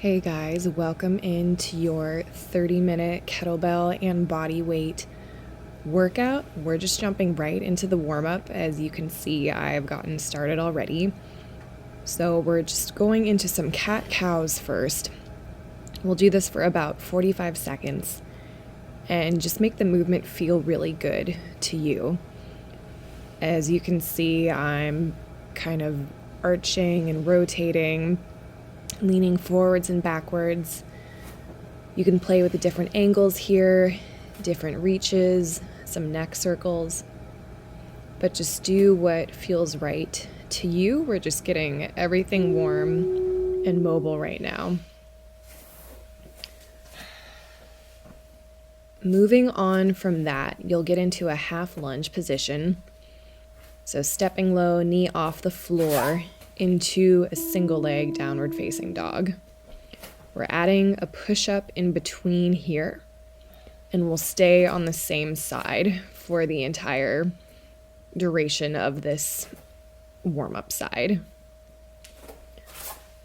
Hey guys, welcome into your 30-minute kettlebell and body weight workout. We're just jumping right into the warm-up. As you can see, I've gotten started already. So we're just going into some cat-cows first. We'll do this for about 45 seconds and just make the movement feel really good to you. As you can see, I'm kind of arching and rotating, leaning forwards and backwards. You can play with the different angles here, different reaches, some neck circles, but just do what feels right to you. We're just getting everything warm and mobile right now. Moving on from that, you'll get into a half lunge position. So stepping low, knee off the floor, into a single leg downward facing dog. We're adding a push-up in between here, and we'll stay on the same side for the entire duration of this warm-up side.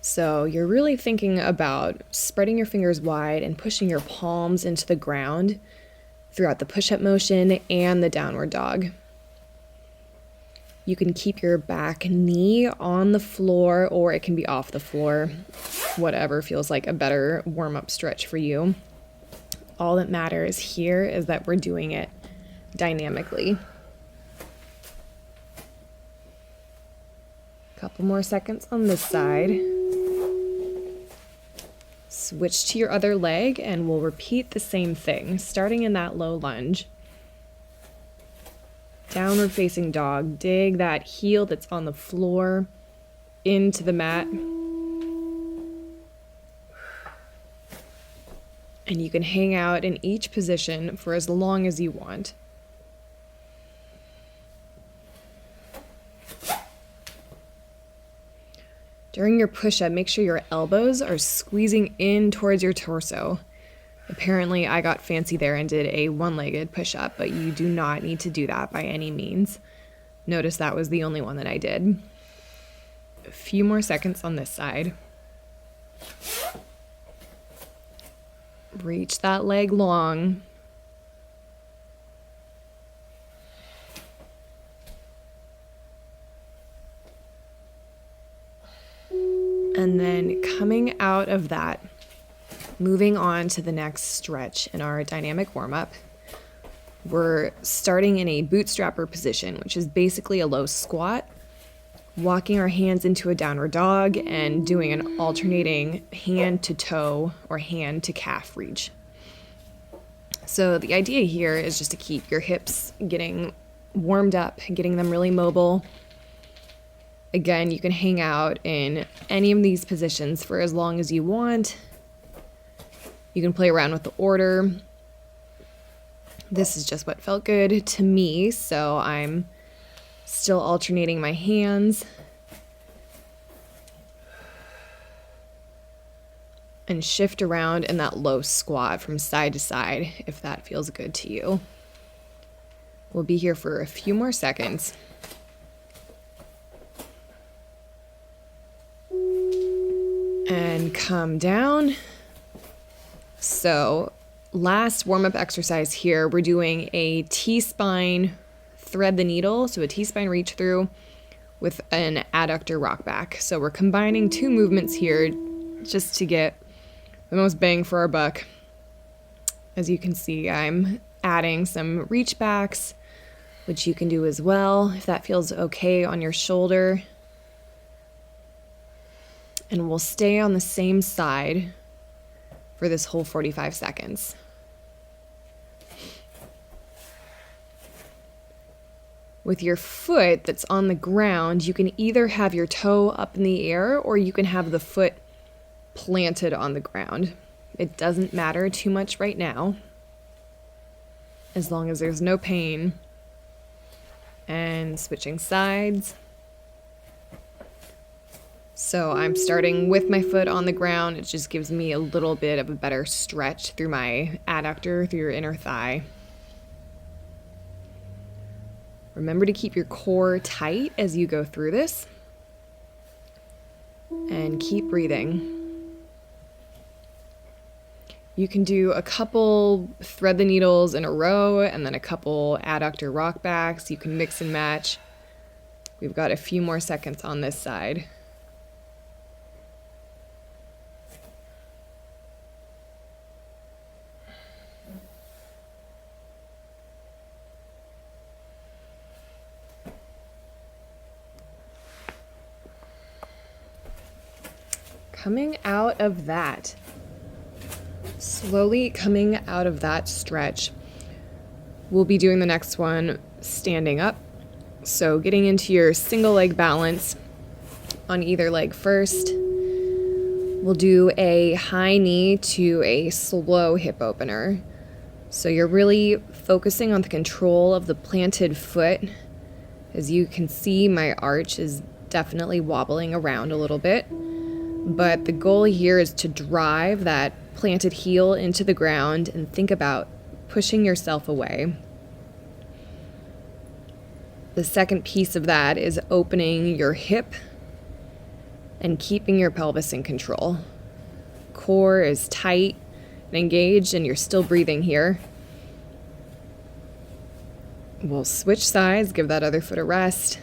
So you're really thinking about spreading your fingers wide and pushing your palms into the ground throughout the push-up motion and the downward dog. You can keep your back knee on the floor, or it can be off the floor, whatever feels like a better warm-up stretch for you. All that matters here is that we're doing it dynamically. Couple more seconds on this side. Switch to your other leg and we'll repeat the same thing, starting in that low lunge. Downward facing dog, dig that heel that's on the floor into the mat. And you can hang out in each position for as long as you want. During your push-up, make sure your elbows are squeezing in towards your torso. Apparently, I got fancy there and did a one-legged push-up, but you do not need to do that by any means. Notice that was the only one that I did. A few more seconds on this side. Reach that leg long. And then coming out of that, moving on to the next stretch in our dynamic warm-up, we're starting in a bootstrapper position, which is basically a low squat, walking our hands into a downward dog and doing an alternating hand to toe or hand to calf reach. So the idea here is just to keep your hips getting warmed up, getting them really mobile. Again, you can hang out in any of these positions for as long as you want. You can play around with the order. This is just what felt good to me, so I'm still alternating my hands. And shift around in that low squat from side to side if that feels good to you. We'll be here for a few more seconds. And come down. So last warm-up exercise here, we're doing a T-spine thread the needle, so a T-spine reach through with an adductor rock back. So we're combining two movements here just to get the most bang for our buck. As you can see, I'm adding some reach backs, which you can do as well if that feels okay on your shoulder. And we'll stay on the same side for this whole 45 seconds. With your foot that's on the ground, you can either have your toe up in the air or you can have the foot planted on the ground. It doesn't matter too much right now, as long as there's no pain. And switching sides. So I'm starting with my foot on the ground. It just gives me a little bit of a better stretch through my adductor, through your inner thigh. Remember to keep your core tight as you go through this. And keep breathing. You can do a couple thread the needles in a row and then a couple adductor rock backs. You can mix and match. We've got a few more seconds on this side. Coming out of that, slowly coming out of that stretch, we'll be doing the next one standing up. So getting into your single leg balance on either leg first. We'll do a high knee to a slow hip opener. So you're really focusing on the control of the planted foot. As you can see, my arch is definitely wobbling around a little bit. But the goal here is to drive that planted heel into the ground and think about pushing yourself away. The second piece of that is opening your hip and keeping your pelvis in control. Core is tight and engaged, and you're still breathing here. We'll switch sides, give that other foot a rest.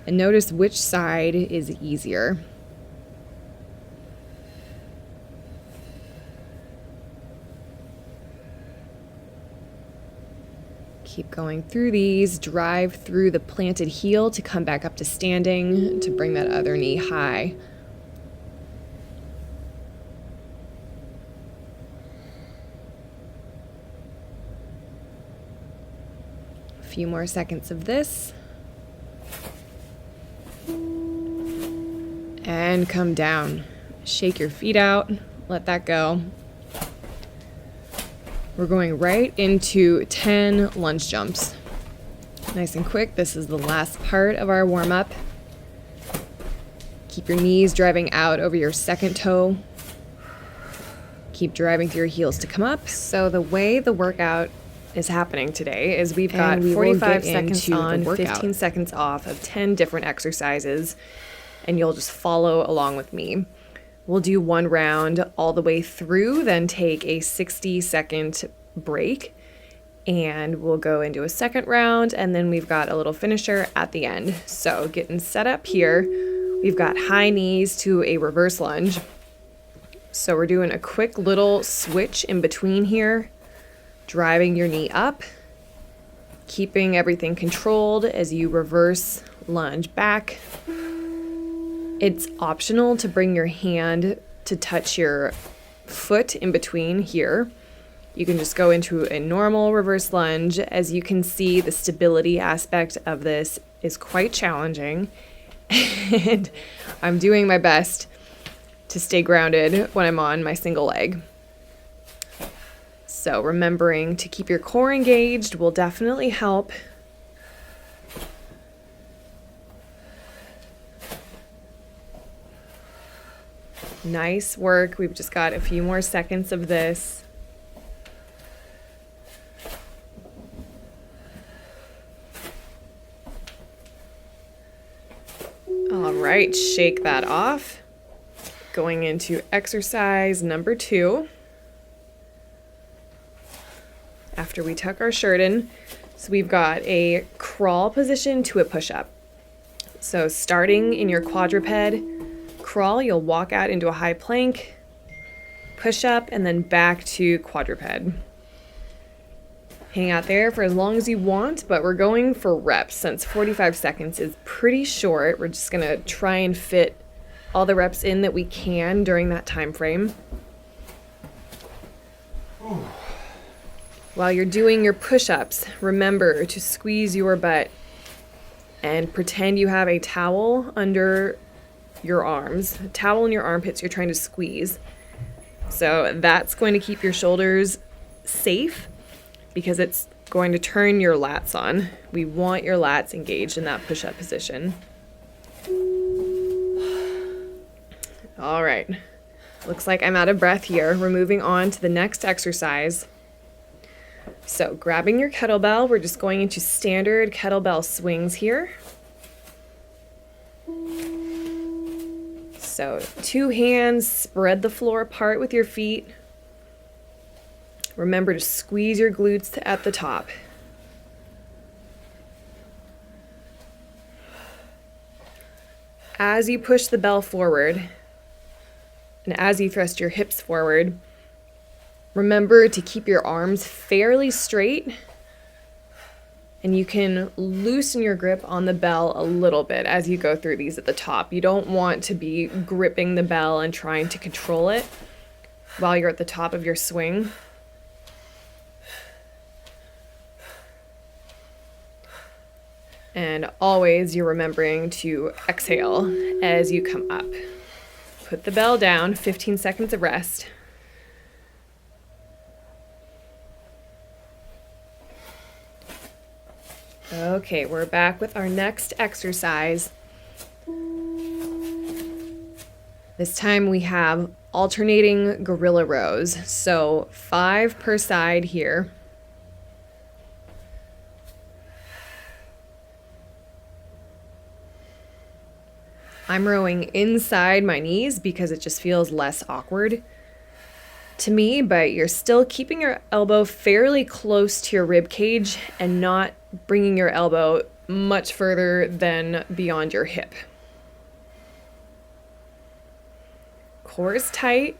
And notice which side is easier. Keep going through these. Drive through the planted heel to come back up to standing, to bring that other knee high. A few more seconds of this. And come down. Shake your feet out. Let that go. We're going right into 10 lunge jumps. Nice and quick. This is the last part of our warm-up. Keep your knees driving out over your second toe. Keep driving through your heels to come up. So the way the workout is happening today is we've got 45 seconds on, 15 seconds off of 10 different exercises, and you'll just follow along with me. We'll do one round all the way through, then take a 60-second break, and we'll go into a second round, and then we've got a little finisher at the end. So getting set up here, we've got high knees to a reverse lunge. So we're doing a quick little switch in between here, driving your knee up, keeping everything controlled as you reverse lunge back. It's optional to bring your hand to touch your foot in between here. You can just go into a normal reverse lunge. As you can see, the stability aspect of this is quite challenging, and I'm doing my best to stay grounded when I'm on my single leg. So remembering to keep your core engaged will definitely help. Nice work. We've just got a few more seconds of this. All right, shake that off. Going into exercise number 2. After we tuck our shirt in, so we've got a crawl position to a push-up. So starting in your quadruped crawl, you'll walk out into a high plank, push up, and then back to quadruped. Hang out there for as long as you want, but we're going for reps since 45 seconds is pretty short. We're just gonna try and fit all the reps in that we can during that time frame. While you're doing your push-ups, remember to squeeze your butt and pretend you have a towel under your arms, a towel in your armpits you're trying to squeeze. So that's going to keep your shoulders safe because it's going to turn your lats on. We want your lats engaged in that push-up position. All right, looks like I'm out of breath here. We're moving on to the next exercise. So grabbing your kettlebell, we're just going into standard kettlebell swings here. So 2 hands, spread the floor apart with your feet. Remember to squeeze your glutes at the top. As you push the bell forward, and as you thrust your hips forward, remember to keep your arms fairly straight, and you can loosen your grip on the bell a little bit as you go through these at the top. You don't want to be gripping the bell and trying to control it while you're at the top of your swing. And always you're remembering to exhale as you come up. Put the bell down, 15 seconds of rest. Okay, we're back with our next exercise. This time we have alternating gorilla rows. So 5 per side here. I'm rowing inside my knees because it just feels less awkward to me, but you're still keeping your elbow fairly close to your rib cage and not bringing your elbow much further than beyond your hip. Core is tight.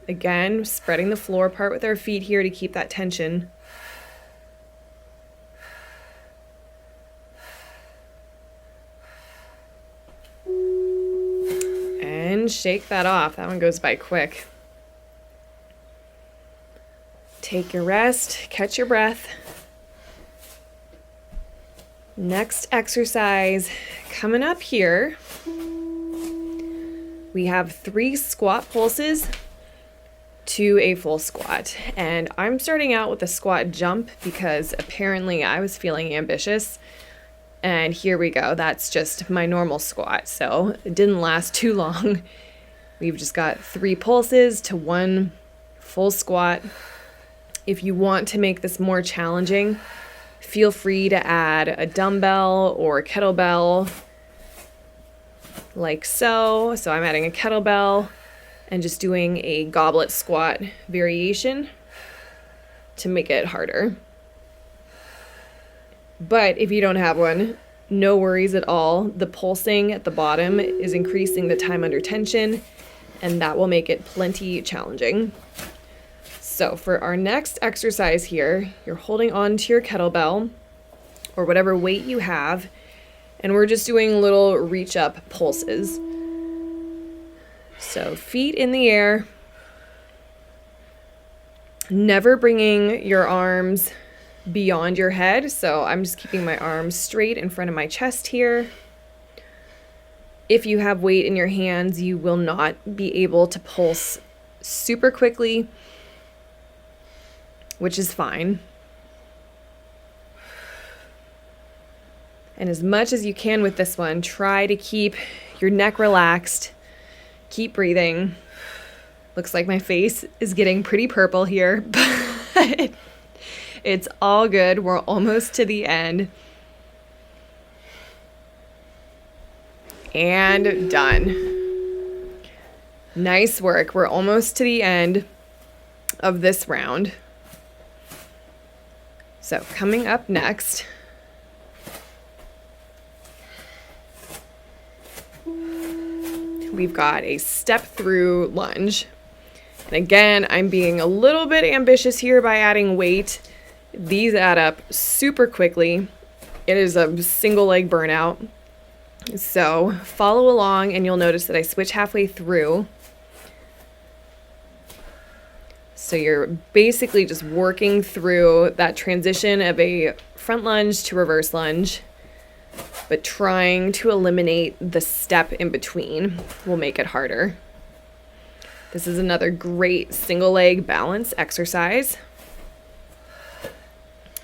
Again, spreading the floor apart with our feet here to keep that tension. And shake that off. That one goes by quick. Take your rest, catch your breath. Next exercise coming up here. We have 3 squat pulses to a full squat. And I'm starting out with a squat jump because apparently I was feeling ambitious. And here we go. That's just my normal squat. So it didn't last too long. We've just got 3 pulses to 1 full squat. If you want to make this more challenging, feel free to add a dumbbell or a kettlebell like so. So I'm adding a kettlebell and just doing a goblet squat variation to make it harder. But if you don't have one, no worries at all. The pulsing at the bottom is increasing the time under tension, and that will make it plenty challenging. So for our next exercise here, you're holding on to your kettlebell or whatever weight you have, and we're just doing little reach up pulses. So feet in the air, never bringing your arms beyond your head. So I'm just keeping my arms straight in front of my chest here. If you have weight in your hands, you will not be able to pulse super quickly, which is fine. And as much as you can with this one, try to keep your neck relaxed. Keep breathing. Looks like my face is getting pretty purple here, but it's all good. We're almost to the end. And done. Nice work. We're almost to the end of this round. So coming up next, we've got a step through lunge. And again, I'm being a little bit ambitious here by adding weight. These add up super quickly. It is a single leg burnout. So follow along and you'll notice that I switch halfway through. So you're basically just working through that transition of a front lunge to reverse lunge, but trying to eliminate the step in between will make it harder. This is another great single leg balance exercise.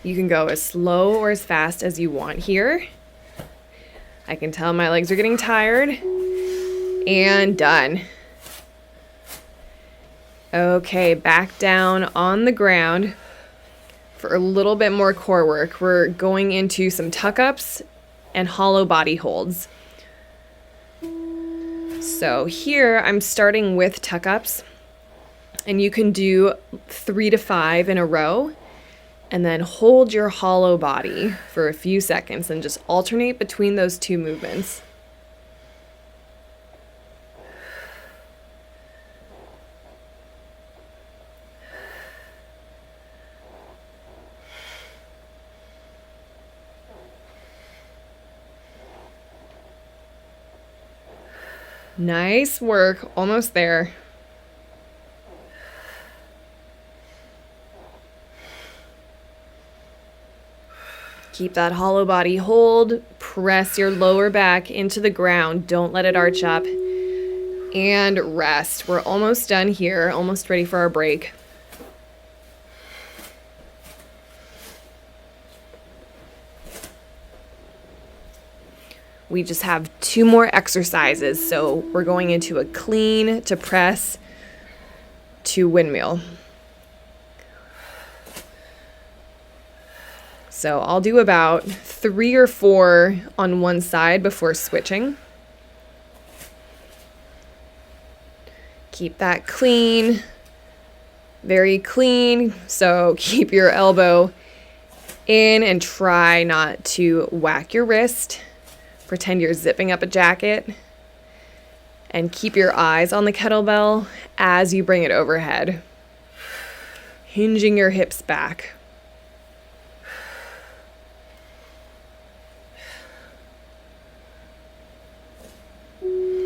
You can go as slow or as fast as you want here. I can tell my legs are getting tired. And done. Okay, back down on the ground for a little bit more core work. We're going into some tuck-ups and hollow body holds. So here I'm starting with tuck-ups, and you can do 3 to 5 in a row, and then hold your hollow body for a few seconds and just alternate between those two movements. Nice work, almost there. Keep that hollow body hold. Press your lower back into the ground. Don't let it arch up. And rest. We're almost done here, almost ready for our break. We just have 2 more exercises, so we're going into a clean to press to windmill. So I'll do about 3 or 4 on one side before switching. Keep that clean, very clean. So keep your elbow in and try not to whack your wrist. Pretend you're zipping up a jacket, and keep your eyes on the kettlebell as you bring it overhead, hinging your hips back.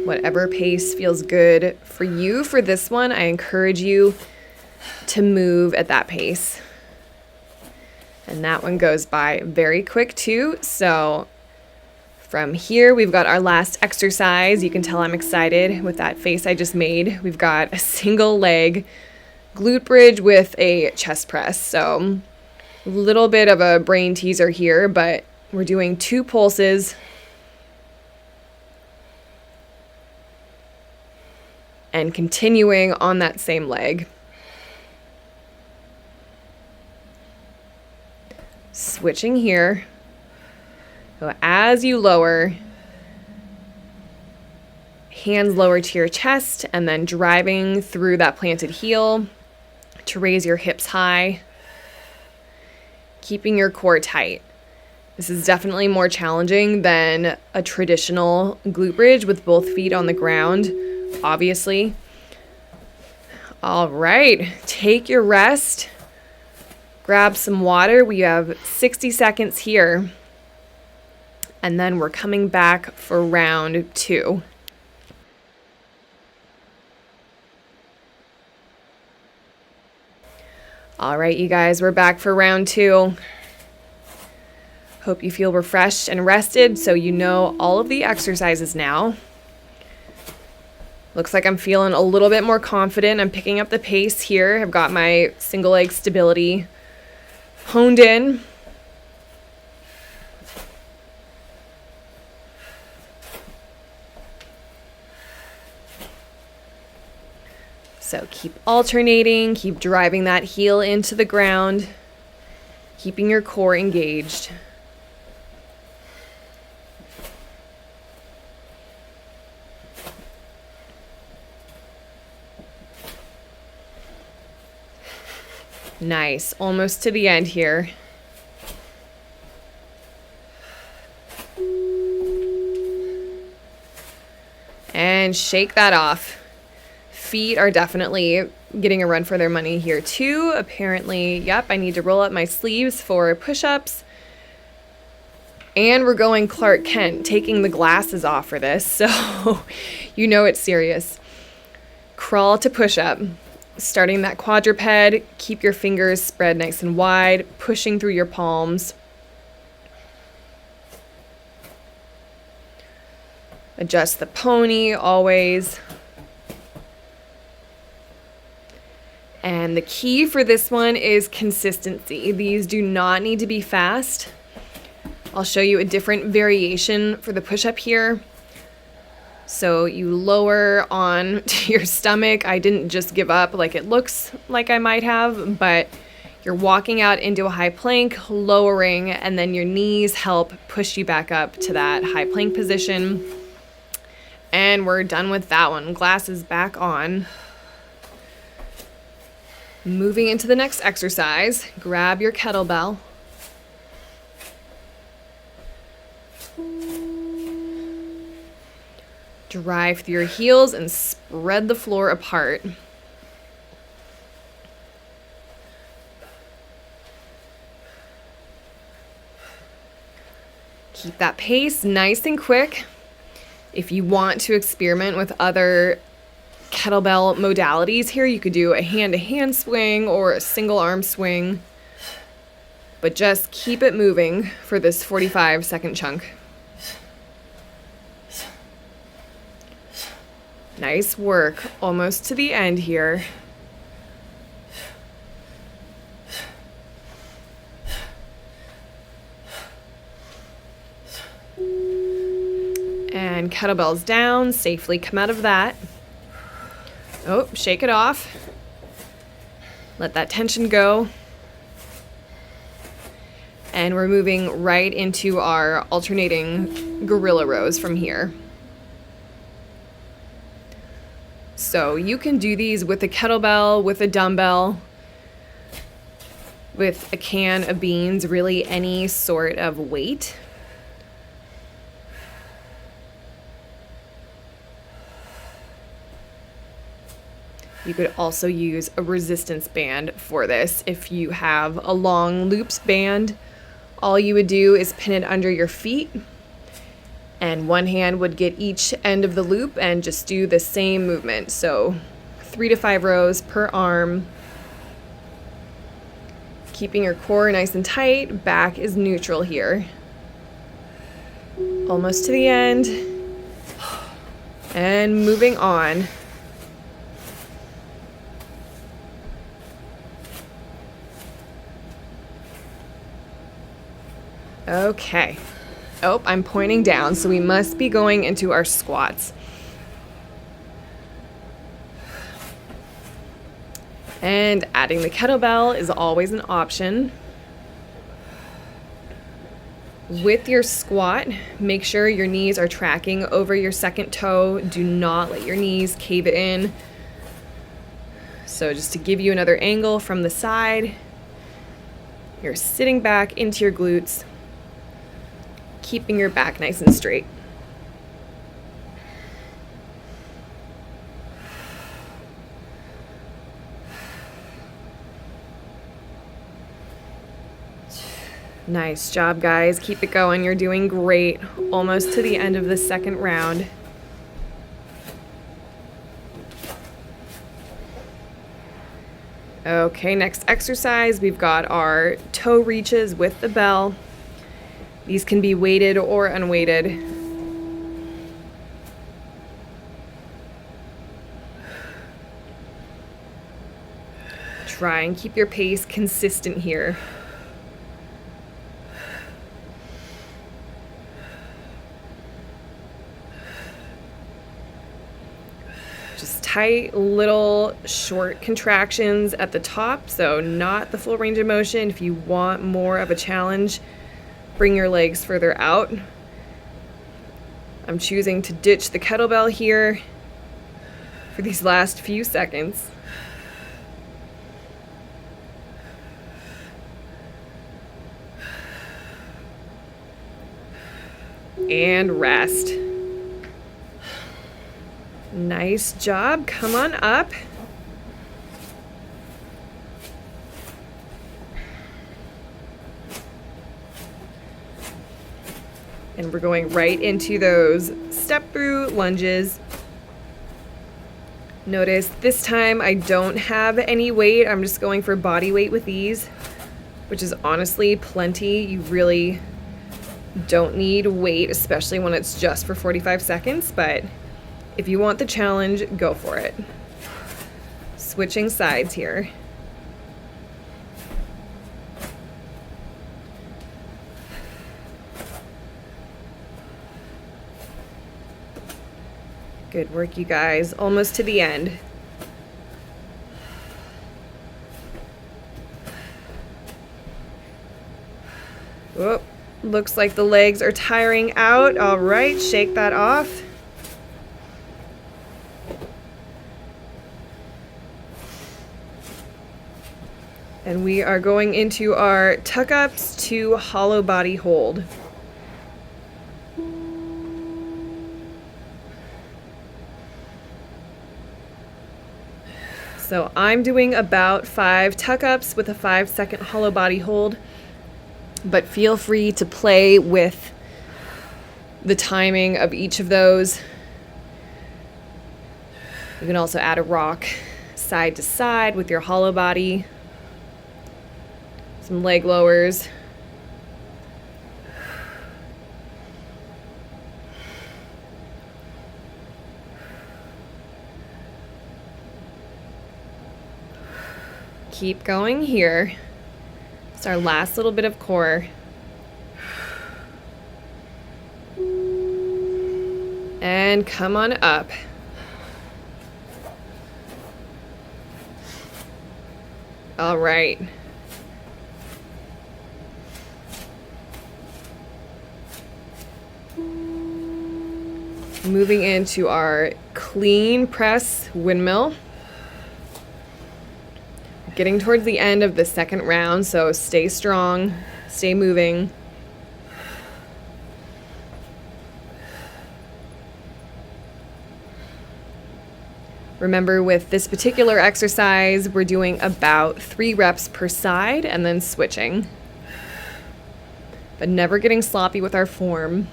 Whatever pace feels good for you for this one, I encourage you to move at that pace. And that one goes by very quick too, so from here, we've got our last exercise. You can tell I'm excited with that face I just made. We've got a single leg glute bridge with a chest press. So a little bit of a brain teaser here, but we're doing 2 pulses. And continuing on that same leg. Switching here. So as you lower, hands lower to your chest, and then driving through that planted heel to raise your hips high, keeping your core tight. This is definitely more challenging than a traditional glute bridge with both feet on the ground, obviously. All right, take your rest, grab some water. We have 60 seconds here. And then we're coming back for round 2. All right, you guys, we're back for round 2. Hope you feel refreshed and rested so you know all of the exercises now. Looks like I'm feeling a little bit more confident. I'm picking up the pace here. I've got my single leg stability honed in. So keep alternating, keep driving that heel into the ground, keeping your core engaged. Nice, almost to the end here. And shake that off. Feet are definitely getting a run for their money here too. Apparently, yep, I need to roll up my sleeves for push-ups. And we're going Clark Kent, taking the glasses off for this, so you know it's serious. Crawl to push-up. Starting that quadruped, keep your fingers spread nice and wide, pushing through your palms. Adjust the pony always. And the key for this one is consistency. These do not need to be fast. I'll show you a different variation for the push-up here. So you lower on to your stomach. I didn't just give up like it looks like I might have, but you're walking out into a high plank, lowering, and then your knees help push you back up to that high plank position. And we're done with that one. Glasses back on. Moving into the next exercise, grab your kettlebell. Drive through your heels and spread the floor apart. Keep that pace nice and quick. If you want to experiment with other kettlebell modalities here, you could do a hand-to-hand swing or a single arm swing, but just keep it moving for this 45-second chunk. Nice work, almost to the end here. And kettlebells down, safely come out of that. Oh, shake it off. Let that tension go. And we're moving right into our alternating gorilla rows from here. So you can do these with a kettlebell, with a dumbbell, with a can of beans, really any sort of weight. You could also use a resistance band for this. If you have a long loops band, all you would do is pin it under your feet, and one hand would get each end of the loop and just do the same movement. So 3 to 5 rows per arm. Keeping your core nice and tight, back is neutral here. Almost to the end. And moving on. Okay. Oh, I'm pointing down, so we must be going into our squats. And adding the kettlebell is always an option. With your squat, make sure your knees are tracking over your second toe. Do not let your knees cave in. So just to give you another angle from the side, you're sitting back into your glutes, keeping your back nice and straight. Nice job, guys. Keep it going. You're doing great. Almost to the end of the second round. Okay, next exercise, we've got our toe reaches with the bell. These can be weighted or unweighted. Try and keep your pace consistent here. Just tight little short contractions at the top, so not the full range of motion. If you want more of a challenge, bring your legs further out. I'm choosing to ditch the kettlebell here for these last few seconds. And rest. Nice job. Come on up. And we're going right into those step through lunges. Notice this time I don't have any weight. I'm just going for body weight with these, which is honestly plenty. You really don't need weight, especially when it's just for 45 seconds, but if you want the challenge, go for it. Switching sides here. Good work, you guys. Almost to the end. Whoop. Looks like the legs are tiring out. All right, shake that off. And we are going into our tuck-ups to hollow body hold. So I'm doing about 5 tuck-ups with a 5-second hollow body hold, but feel free to play with the timing of each of those. You can also add a rock side to side with your hollow body. Some leg lowers. Keep going here. It's our last little bit of core. And come on up. All right. Moving into our clean press windmill. Getting towards the end of the second round, so stay strong, stay moving. Remember, with this particular exercise, we're doing about 3 reps per side and then switching. But never getting sloppy with our form.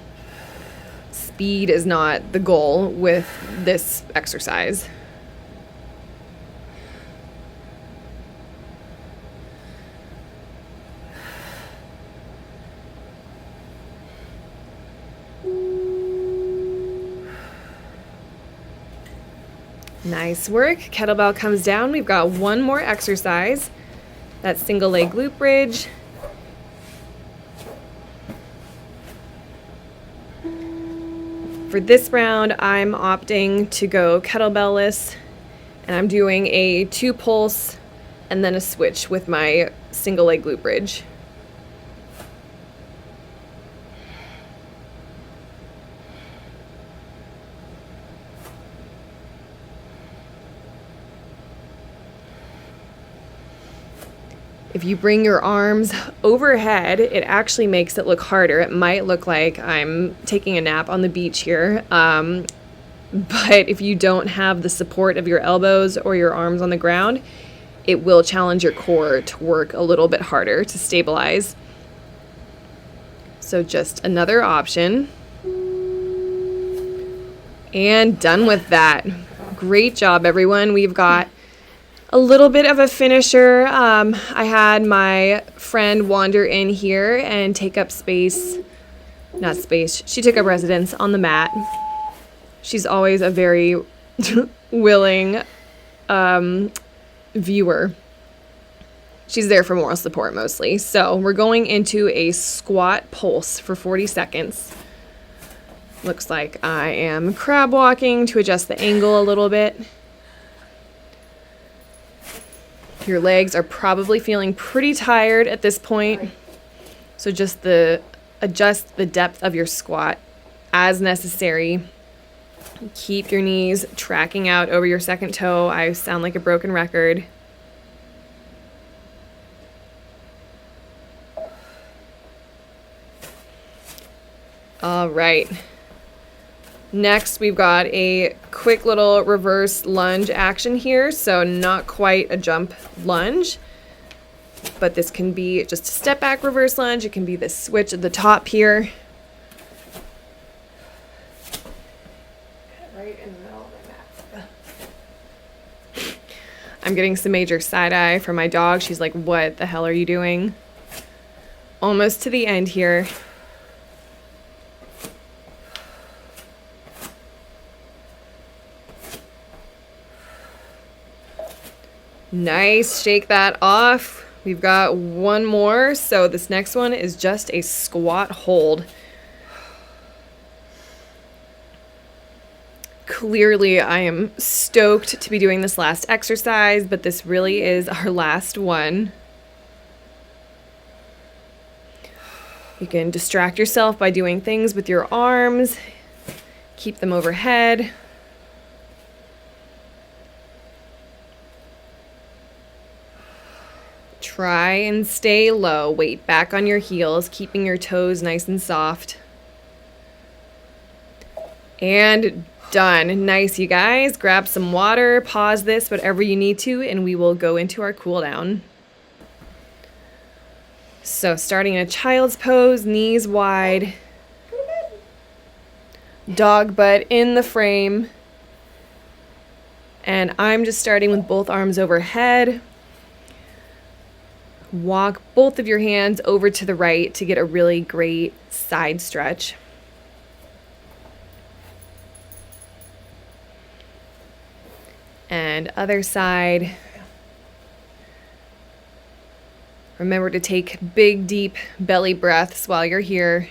Speed is not the goal with this exercise. Nice work. Kettlebell comes down. We've got one more exercise. That's single leg glute bridge. For this round, I'm opting to go kettlebell-less, and I'm doing a 2 pulse and then a switch with my single leg glute bridge. If you bring your arms overhead, it actually makes it look harder. It might look like I'm taking a nap on the beach here, but if you don't have the support of your elbows or your arms on the ground, it will challenge your core to work a little bit harder to stabilize. So just another option. And done with that. Great job, everyone. We've got a little bit of a finisher. I had my friend wander in here and take up space. Not space. She took up residence on the mat. She's always a very willing viewer. She's there for moral support mostly. So we're going into a squat pulse for 40 seconds. Looks like I am crab walking to adjust the angle a little bit. Your legs are probably feeling pretty tired at this point, so just adjust the depth of your squat as necessary. Keep your knees tracking out over your second toe. I sound like a broken record. All right. Next, we've got a quick little reverse lunge action here. So not quite a jump lunge, but this can be just a step back reverse lunge. It can be this switch at the top here. Right in the middle of my mat. I'm getting some major side eye from my dog. She's like, what the hell are you doing? Almost to the end here. Nice, shake that off. We've got one more. So this next one is just a squat hold. Clearly, I am stoked to be doing this last exercise, but this really is our last one. You can distract yourself by doing things with your arms. Keep them overhead. Try and stay low. Weight back on your heels, keeping your toes nice and soft. And done. Nice, you guys. Grab some water, pause this, whatever you need to, and we will go into our cool down. So starting in a child's pose, knees wide. Dog butt in the frame. And I'm just starting with both arms overhead. Walk both of your hands over to the right to get a really great side stretch. And other side. Remember to take big, deep belly breaths while you're here.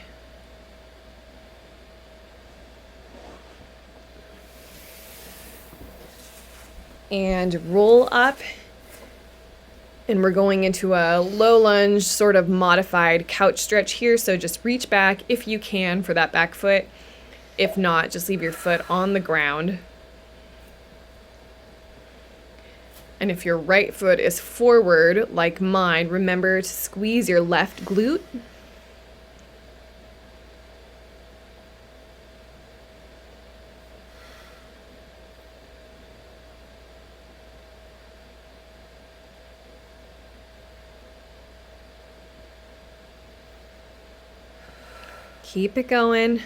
And roll up. And we're going into a low lunge, sort of modified couch stretch here. So just reach back if you can for that back foot. If not, just leave your foot on the ground. And if your right foot is forward, like mine, remember to squeeze your left glute. Keep it going.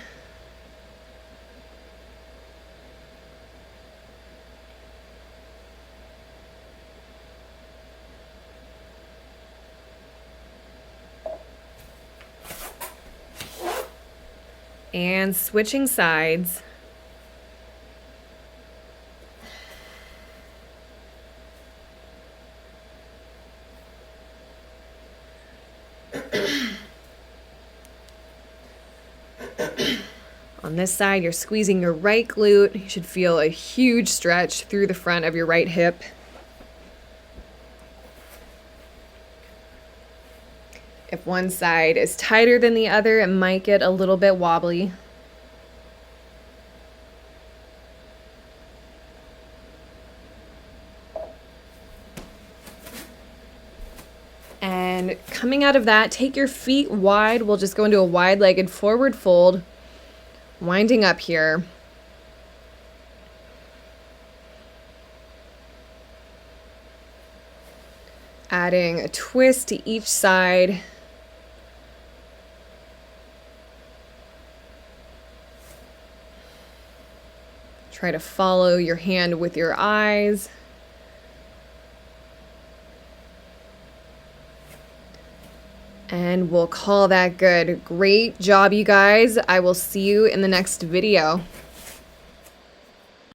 And switching sides. On this side, you're squeezing your right glute. You should feel a huge stretch through the front of your right hip. If one side is tighter than the other, it might get a little bit wobbly. And coming out of that, take your feet wide. We'll just go into a wide-legged forward fold, winding up here. Adding a twist to each side. Try to follow your hand with your eyes. And we'll call that good. Great job, you guys. I will see you in the next video.